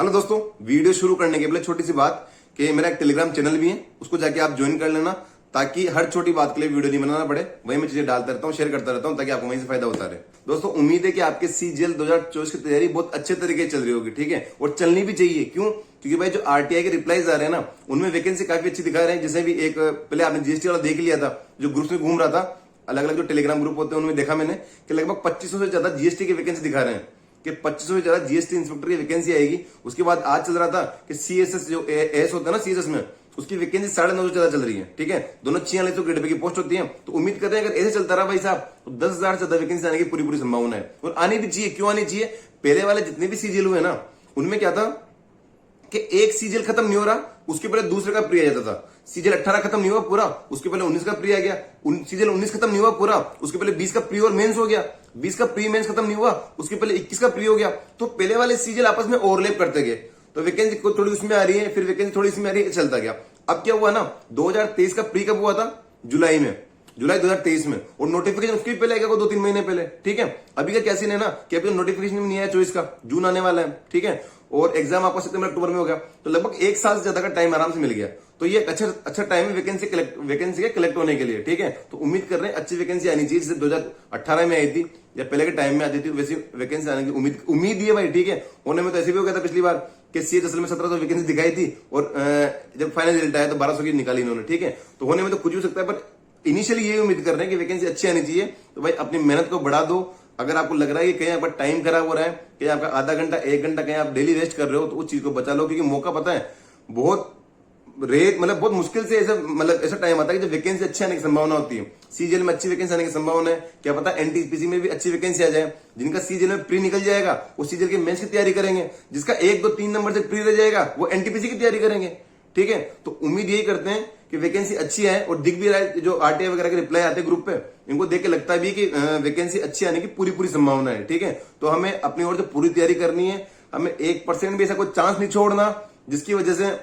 Hello दोस्तों, video शुरू करने के पहले छोटी सी बात कि मेरा एक टेलीग्राम चैनल भी है, उसको जाके आप ज्वाइन कर लेना ताकि हर छोटी बात के लिए वीडियो नहीं बनाना पड़े। वही मैं चीजें डालता रहता हूँ, शेयर करता रहता हूँ ताकि आपको वहीं से फायदा होता रहे। दोस्तों, उम्मीद है कि आपके सीजीएल 2024 की तैयारी बहुत अच्छे तरीके से चल रही होगी, ठीक है, और चलनी भी चाहिए। क्यों? क्योंकि भाई जो आरटीआई के रिप्लाईज आ रहे हैं ना, उनमें वैकेंसी काफी अच्छी दिखा रहे हैं। जैसे भी एक पहले आपने जीएसटी वाला देख लिया था, जो ग्रुप में घूम रहा था, अलग अलग जो टेलीग्राम ग्रुप होते हैं उनमें देखा मैंने कि लगभग 2500 से ज्यादा जीएसटी की वैकेंसी दिखा रहे हैं कि 2500 से ज्यादा जीएसटी इंस्पेक्टर की वैकेंसी आएगी। उसके बाद आज चल रहा था कि सीएसएस जो एस होता है ना, सीएसएस में उसकी वैकेंसी 9.5 से ज्यादा चल रही है, ठीक है। दोनों 46 ग्रेड पे की पोस्ट होती है। तो उम्मीद करते हैं अगर ऐसे चलता रहा भाई साहब तो 10,000 से ज्यादा वैकेंसी आने की पूरी संभावना है, और आनी भी चाहिए। क्यों आनी चाहिए? पहले वाले जितने भी सीजीएल हुए ना, उनमें क्या था कि एक सीजीएल खत्म नहीं हो रहा, उसके पहले दूसरे का प्री आ जाता था। सीजीएल 18 खत्म नहीं हुआ पूरा, उसके पहले 19 का प्री आ गया। सीजीएल 19 खत्म नहीं हुआ पूरा, उसके पहले 20 का प्री और मेंस हो गया। 20 का प्री मेंस खत्म नहीं हुआ, उसके पहले 21 का प्री हो गया। तो पहले वाले सीजीएल आपस में ओवरलैप करते गए, तो वैकेंसी थोड़ी उसमें आ रही है, फिर वैकेंसी थोड़ी इसमें आ रही है, चलता गया। अब क्या हुआ ना, 2023 का प्री कब हुआ था? जुलाई 2023 में, और नोटिफिकेशन उसके पहले आएगा 2-3 महीने पहले, ठीक है। अभी का क्या सीन है ना कि अभी नोटिफिकेशन नहीं आया 24 का, जून आने वाला है, ठीक है, और एग्जाम आपको सितंबर अक्टूबर में हो गया। तो लगभग 1 साल से ज्यादा का टाइम आराम से मिल गया। तो ये अच्छा टाइम है वैकेंसी के कलेक्ट होने के लिए, ठीक है। तो उम्मीद कर रहे हैं अच्छी वैकेंसी आनी चाहिए, जैसे 2018 में आई थी या पहले के टाइम में आती थी, वैसी वैकेंसी आने की उम्मीद है भाई, ठीक है। होने में तो ऐसे भी हो गया था पिछली बार कि सीएच असल में 1700 वैकेंसी दिखाई थी, और जब फाइनल रिजल्ट आया तो 1200 की निकाली इन्होंने, ठीक है। तो होने में तो कुछ भी हो सकता है, पर इनिशियली यही उम्मीद कर रहे हैं कि वैकेंसी अच्छी आनी चाहिए। तो भाई अपनी मेहनत को बढ़ा दो। अगर आपको लग रहा है कि कहीं आपका टाइम खराब हो रहा है, कहीं आपका आधा घंटा 1 घंटा कहीं आप डेली वेस्ट कर रहे हो, तो उस चीज को बचा लो। क्योंकि मौका पता है बहुत बहुत मुश्किल से ऐसा टाइम आता है कि जब वैकेंसी अच्छी आने की संभावना होती है। सीजीएल में अच्छी वैकेंसी आने की संभावना है, क्या पता एनटीपीसी में भी अच्छी वैकेंसी आ जाए। जिनका सीजीएल में प्री निकल जाएगा वो सीजीएल के मेंस की तैयारी करेंगे, जिसका 1, 2, 3 नंबर से प्री रह जाएगा वो एनटीपीसी की तैयारी करेंगे, ठीक है। तो उम्मीद यही करते हैं कि वैकेंसी अच्छी है, और दिख भी रहा है जो आरटीआई वगैरह के रिप्लाई आते हैं ग्रुप पे, इनको देख के लगता भी कि वैकेंसी अच्छी आने की पूरी संभावना है, ठीक है। तो हमें अपनी ओर से पूरी तैयारी करनी है, हमें 1% भी ऐसा कोई चांस नहीं छोड़ना जिसकी वजह से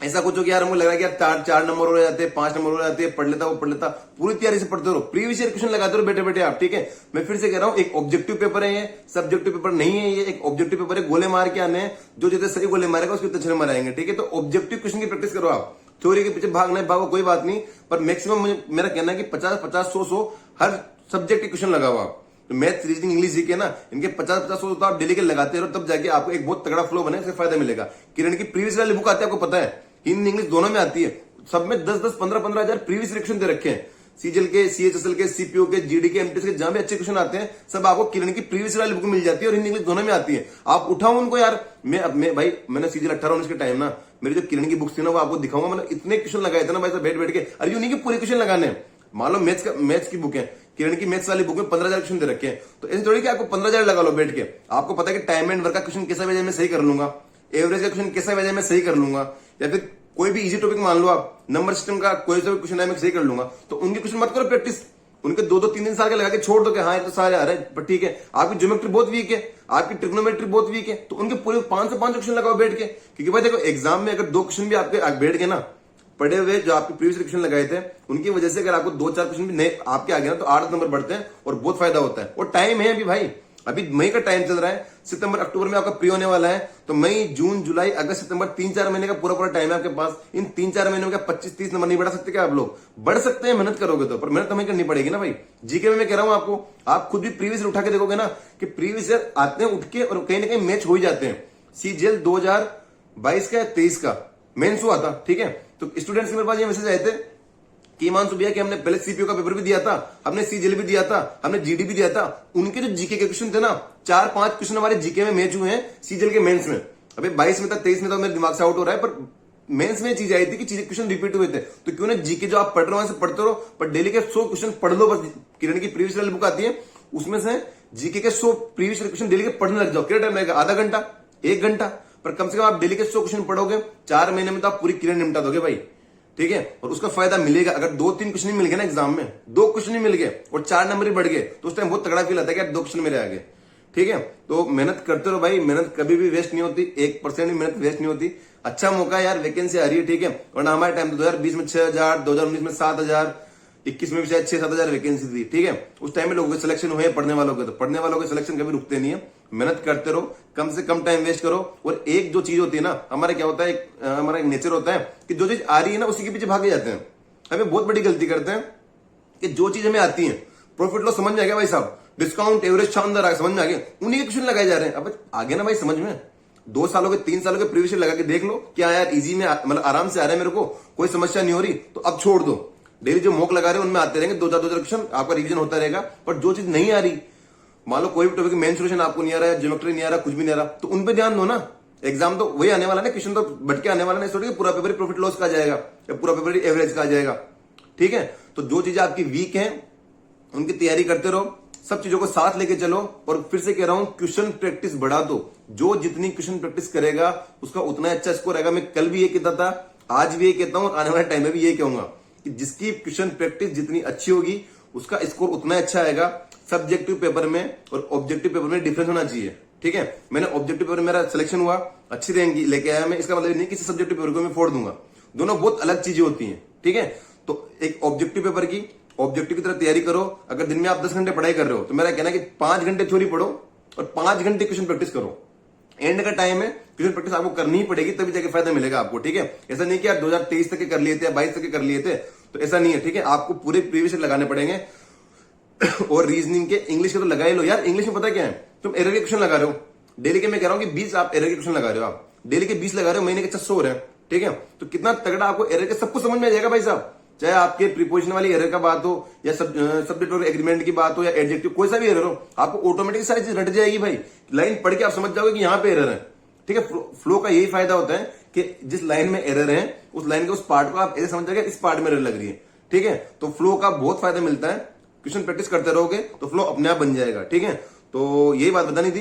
ऐसा कुछ हो कि यार मुझे लग रहा है कि यार 4 नंबर हो जाते हैं, 5 नंबर हो जाते हैं, पढ़ लेता। पूरी तैयारी से पढ़ते रहो, प्रीवियस ईयर क्वेश्चन लगाते रहो बैठे आप, ठीक है। मैं फिर से कह रहा हूं, एक ऑब्जेक्टिव पेपर है, ये सब्जेक्टिव पेपर नहीं है, ये एक ऑब्जेक्टिव पेपर है। गोले मार के आने हैं, जो जितने सही गोले मारेगा उसके अच्छे नंबर आएंगे, ठीक है। तो ऑब्जेक्टिव क्वेश्चन की प्रैक्टिस करो आप। थ्योरी के पीछे भागो कोई बात नहीं, पर मैक्सिमम मेरा कहना है कि 50-50, 100 हर सब्जेक्ट के क्वेश्चन लगाओ आप। तो मैथ, रीजनिंग, इंग्लिश जीके ना, इनके 50-50 तो आप डेली के लगाते रहो, तब जाके आपको एक बहुत तगड़ा फ्लो बने, इससे फायदा मिलेगा। किरण की प्रीवियस वाली बुक आती है, आपको पता है, हिंदी इंग्लिश दोनों में आती है। सब में 10-10, 15-15 हजार प्रीवियस क्वेश्चन दे रखे हैं। सीजीएल के, सीएचएसएल के, सीपीओ के, जीडी के, एमटीएस के, जहां भी अच्छे क्वेश्चन आते हैं सब आपको किरण की प्रीवियस वाली बुक मिल जाती है, और हिंदी इंग्लिश दोनों में आती है। आप उठाओ उनको यार। भाई मैंने सीजीएल 18-19 के टाइम ना, मेरी जो किरण की बुक्स थी ना, वो आपको दिखाऊंगा। मैंने इतने क्वेश्चन लगाए थे ना भाई साहब, बैठ के। अरे नहीं कि पूरे क्वेश्चन लगाने, मान लो मैथ्स की बुक है, किरण की मैथ्स वाली बुक में 15,000 क्वेश्चन दे रखे हैं। तो ऐसे थोड़ी कि आपको 15,000 लगा लो बैठ के। आपको पता है कि टाइम एंड वर्क का क्वेश्चन कैसा वजह में सही कर लूंगा, एवरेज का क्वेश्चन कैसा वजह में सही कर लूंगा, या फिर कोई भी इजी टॉपिक मान लो आप, नंबर सिस्टम का कोई सा भी क्वेश्चन है मैं सही कर लूंगा। तो उनके क्वेश्चन मत करो प्रैक्टिस, उनके 2-2, 3-3 साल के लगा के छोड़ दो कि हाँ ये तो सारे आ रहे हैं, पर ठीक है। आपकी ज्योमेट्री बहुत वीक है, आपकी ट्रिग्नोमेट्री बहुत वीक है, तो उनके पूरे 5 से 5 क्वेश्चन लगाओ बैठ के। क्योंकि भाई देखो, एग्जाम में अगर 2 क्वेश्चन भी आपके बैठ गए ना, पढ़े हुए जो आपके प्रीवियस क्वेश्चन लगाए थे, उनकी वजह से अगर आपको 2-4 क्वेश्चन भी नए आपके आ गए ना, तो 8 नंबर बढ़ते हैं और बहुत फायदा होता है। और टाइम है अभी भाई, अभी मई का टाइम चल रहा है, सितंबर अक्टूबर में आपका प्री होने वाला है। तो मई, जून, जुलाई, अगस्त, सितंबर 3-4 महीने का पूरा टाइम है आपके पास। इन 3-4 महीनों में 25-30 नंबर नहीं बढ़ा सकते क्या आप लोग? बढ़ सकते हैं, मेहनत करोगे तो, पर मेहनत हमें करनी पड़ेगी ना भाई। जीके में मैं कह रहा हूं आपको, आप खुद भी प्रीवियस उठा के देखोगे ना कि प्रीवियस आते हैं उठ के, और कहीं ना कहीं मैच हो ही जाते हैं। सीजीएल 2022 का या 23 का मेंस हुआ था, ठीक है। तो स्टूडेंट्स के मेरे पास ये मैसेज आए थे कि हिमांशु भैया कि हमने पहले सीपीओ का पेपर भी दिया था, हमने सीजीएल भी दिया था, हमने जीडी भी दिया था। उनके जो जीके के क्वेश्चन थे ना, 4-5 क्वेश्चन हमारे जीके में मैच हुए हैं सीजीएल के मेंस में। अभी 22 में था, 23 में था, मेरे दिमाग से आउट हो रहा है, पर मेंस में चीज आई थी कि क्वेश्चन रिपीट हुए थे। तो क्यों ना जीके जो आप पढ़ रहे हो वहां से पढ़ते रहो, पर डेली के 100 क्वेश्चन पढ़ लो बस। किरण की प्रीवियस वाली बुक आती है, उसमें से जीके के 100 प्रीवियस क्वेश्चन डेली के पढ़ने लग जाओ। कितना टाइम लगेगा? आधा घंटा, 1 घंटा, पर कम से कम आप डेली के 100 क्वेश्चन पढ़ोगे, 4 महीने में तो आप पूरी किरण निपटा दोगे भाई, ठीक है। और उसका फायदा मिलेगा। अगर 2-3 क्वेश्चन नहीं मिल गए ना एग्जाम में, 2 क्वेश्चन नहीं मिल गए और 4 नंबर ही बढ़ गए, तो उस टाइम बहुत तगड़ा फील आता है कि यार 2 क्वेश्चन मेरे आगे, ठीक है। तो मेहनत करते रहो भाई, मेहनत कभी भी वेस्ट नहीं होती, 1% भी मेहनत वेस्ट नहीं होती। अच्छा मौका है यार, वैकेंसी आ रही है, ठीक है। वरना हमारे टाइम 2020 में 6,000, 2019 में 7,000, 21 में भी शायद 6-7 हजार वैकेंसी थी, ठीक है। उस टाइम में लोगों के सिलेक्शन हुए पढ़ने वालों के, तो पढ़ने वालों के सिलेक्शन कभी रुकते नहीं है। मेहनत करते रहो, कम से कम टाइम वेस्ट करो। और एक जो चीज होती है ना, हमारा क्या होता है, हमारा एक नेचर होता है कि जो चीज आ रही है ना उसी के पीछे भागे जाते हैं। हमें बहुत बड़ी गलती करते हैं कि जो चीज हमें आती है, प्रॉफिट लॉस समझ में आ गया भाई साहब, डिस्काउंट एवरेज शानदार आ समझ में आ गया, उन्हीं के क्वेश्चन लगाए जा रहे हैं। अब आगे ना भाई समझ में 2 सालों के 3 सालों के प्रीवियस लगा के देख लो, क्या यार इजी में मतलब आराम से आ रहा है, मेरे को कोई समस्या नहीं हो रही, तो अब छोड़ दो। डेली जो मॉक लगा रहे हैं उनमें आते रहेंगे 2-4 क्वेश्चन, आपका रिवीजन होता रहेगा। पर जो चीज नहीं आ रही, मान लो कोई भी टॉपिक मेन सोल्यूशन आपको नहीं आ रहा है, ज्योमेट्री नहीं आ रहा, कुछ भी नहीं आ रहा, तो उन पे ध्यान दो ना। एग्जाम तो वही आने वाला है, क्वेश्चन तो बटके आने वाला नहीं, पूरा पेपर प्रॉफिट लॉस का आ जाएगा या पूरा पेपर एवरेज का आ जाएगा। ठीक है, तो जो चीजें आपकी वीक है उनकी तैयारी करते रहो, सब चीजों को साथ लेके चलो। और फिर से कह रहा हूं, क्वेश्चन प्रैक्टिस बढ़ा दो। जो जितनी क्वेश्चन प्रैक्टिस करेगा उसका उतना अच्छा स्कोर आएगा। मैं कल भी ये कहता था, आज भी ये कहता हूं और आने वाले टाइम में भी ये कहूंगा कि जिसकी क्वेश्चन प्रैक्टिस जितनी अच्छी होगी उसका स्कोर उतना अच्छा आएगा। सब्जेक्टिव पेपर में और ऑब्जेक्टिव पेपर में डिफरेंस होना चाहिए। ठीक है, मैंने ऑब्जेक्टिव पेपर में मेरा सिलेक्शन हुआ, अच्छी रैंक लेके आया मैं, इसका मतलब नहीं किसी सब्जेक्टिव पेपर को मैं फोड़ दूंगा। दोनों बहुत अलग चीजें होती हैं। ठीक है, तो एक ऑब्जेक्टिव पेपर की ऑब्जेक्टिव की तरह तैयारी करो। अगर दिन में आप 10 घंटे पढ़ाई कर रहे हो तो मेरा कहना है कि 5 घंटे थ्योरी पढ़ो और 5 घंटे क्वेश्चन प्रैक्टिस करो। एंड का टाइम है, क्वेश्चन प्रैक्टिस आपको करनी ही पड़ेगी, तभी जाके फायदा मिलेगा आपको। ठीक है, ऐसा नहीं कि आप 2023 तक के कर लिए थे या 22 तक के कर लिए थे, तो ऐसा नहीं है। ठीक है, आपको पूरे प्रीवियस लगाने पड़ेंगे। और रीजनिंग के, इंग्लिश के तो लगा ही लो यार। इंग्लिश में पता क्या है, तुम एरर के क्वेश्चन लगा रहे हो डेली के, मैं कह रहा हूं कि 20 आप एरर के क्वेश्चन लगा रहे हो, आप डेली के 20 लगा रहे हो, महीने के 600 हो रहे हैं। ठीक है, तो कितना तगड़ा आपको एरर के सब कुछ समझ में आ जाएगा भाई साहब। चाहे आपके प्रीपोजिशन वाली एरर का बात हो या सब्जेक्ट और एग्रीमेंट की बात हो या एडजेक्टिव, कोई सा भी एरर हो, आपको ऑटोमेटिक सारी चीज रट जाएगी भाई। लाइन पढ़ के आप समझ जाओगे कि यहां पे एरर है। ठीक है, फ्लो का यही फायदा होता है कि जिस लाइन में एरर है उस लाइन के उस पार्ट को आप ऐसे समझ जाएगा इस पार्ट में एरर लग रही है। ठीक है, तो फ्लो का बहुत फायदा मिलता है। क्वेश्चन प्रैक्टिस करते रहोगे तो फ्लो अपने आप बन जाएगा। ठीक है, तो यही बात बतानी थी।